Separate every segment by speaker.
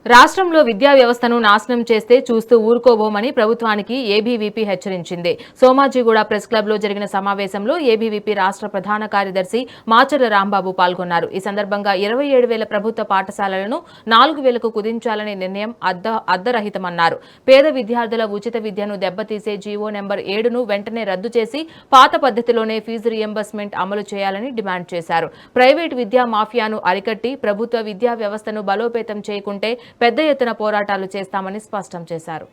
Speaker 1: రాష్ట్రంలో విద్యా వ్యవస్థను నాశనం చేస్తే చూస్తూ ఊరుకోబోమని ప్రభుత్వానికి ఏబీవీపీ హెచ్చరించింది. సోమాజిగూడ ప్రెస్ క్లబ్లో జరిగిన సమావేశంలో ఏబీవీపీ రాష్ట్ర ప్రధాన కార్యదర్శి మాచర్ల రాంబాబు పాల్గొన్నారు. ఈ సందర్భంగా 27,000 ప్రభుత్వ పాఠశాలలను 4,000కు కుదించాలనే నిర్ణయం అర్ధరహితమన్నారు. పేద విద్యార్థుల ఉచిత విద్యను దెబ్బతీసే జీవో నెంబర్ 7ను వెంటనే రద్దు చేసి పాత పద్ధతిలోనే ఫీజు రియంబర్స్మెంట్ అమలు చేయాలని డిమాండ్ చేశారు. ప్రైవేటు విద్యా మాఫియాను అరికట్టి ప్రభుత్వ విద్యా వ్యవస్థను బలోపేతం చేయకుంటే పెద్ద ఎత్తున పోరాటాలు చేస్తామని స్పష్టం చేశారు.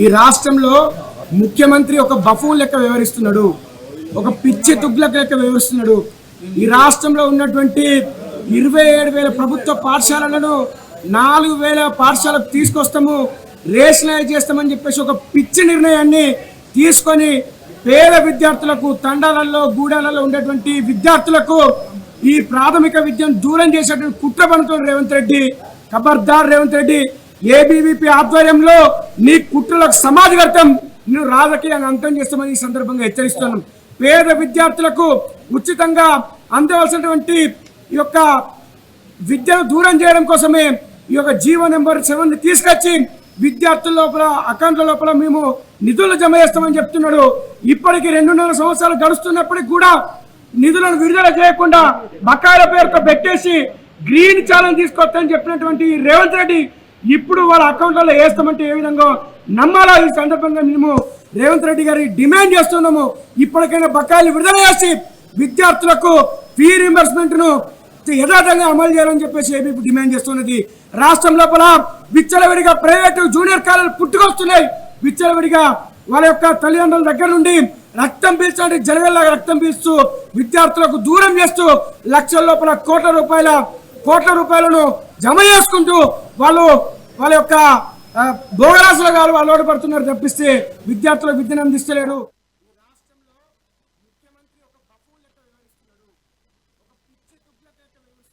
Speaker 2: ఈ రాష్ట్రంలో ముఖ్యమంత్రి ఒక బఫూన్ లెక్క వ్యవహరిస్తున్నాడు, ఒక పిచ్చి తుగ్లక్ లెక్క వ్యవహరిస్తున్నాడు. ఈ రాష్ట్రంలో ఉన్నటువంటి 27,000 ప్రభుత్వ పాఠశాలలను 4,000 పాఠశాలకు తీసుకొస్తాము, రేషనలైజ్ చేస్తామని చెప్పేసి ఒక పిచ్చి నిర్ణయాన్ని తీసుకొని పేద విద్యార్థులకు, తండాలలో గూడాలలో ఉండేటువంటి విద్యార్థులకు ఈ ప్రాథమిక విద్యను దూరం చేసేటువంటి కుట్ర పన్నుతున్న రేవంత్ రెడ్డి. ఖబర్దార్ రేవంత్ రెడ్డి, ఏబీవీపీ ఆధ్వర్యంలో నీ కుట్రలకు సమాధిగతం నువ్వు రాజకీయంగా అంతం చేస్తామని ఈ సందర్భంగా హెచ్చరిస్తున్నాం. పేద విద్యార్థులకు ఉచితంగా అందవలసినటువంటి ఈ యొక్క విద్యను దూరం చేయడం కోసమే ఈ యొక్క జీవో నెంబర్ 7ని తీసుకొచ్చి విద్యార్థుల లోపల అకౌంట్ల లోపల మేము నిధులు జమ చేస్తామని చెప్తున్నాడు. ఇప్పటికి 2.5 సంవత్సరాలు గడుస్తున్నప్పటికి కూడా నిధులను విడుదల చేయకుండా బకాయిల పేరుతో పెట్టేసి గ్రీన్ ఛాలెంజ్ తీసుకొస్తామని చెప్పినటువంటి రేవంత్ రెడ్డి ఇప్పుడు వాళ్ళ అకౌంట్లలో వేస్తామంటే ఏ విధంగా నమ్మాలా? ఈ సందర్భంగా మేము రేవంత్ రెడ్డి గారి డిమాండ్ చేస్తున్నాము. ఇప్పటికైనా బకాయిలు విడుదల చేసి విద్యార్థులకు ఫీ రీంబర్స్మెంట్ ను యథార్థంగా అమలు చేయాలని చెప్పేసి ఏబీపీ డిమాండ్ చేస్తున్నది. రాష్ట్రం లోపల విచ్చలవిడిగా ప్రైవేటు జూనియర్ కాలేజీలు పుట్టుకొస్తున్నాయి. విచ్చలవిడిగా వాళ్ళ యొక్క తల్లిదండ్రుల దగ్గర నుండి రక్తం పీల్చడానికి జనగల్లాగా రక్తం పీల్స్తూ విద్యార్థులకు దూరం చేస్తూ లక్షల లోపల కోట్ల రూపాయలను జమ చేసుకుంటూ వాళ్ళ యొక్క భోగరాశులు కాదు వాళ్ళు పడుతున్నారు తప్పిస్తే విద్యార్థులకు విద్యను అందిస్తలేరు. రాష్ట్రంలో ముఖ్యమంత్రి ఒక బఫూన్ లెక్క వ్యవహరిస్తున్నాడు, ఒక పిచ్చి తుగ్లక్ లెక్క వ్యవహరిస్తున్నాడు.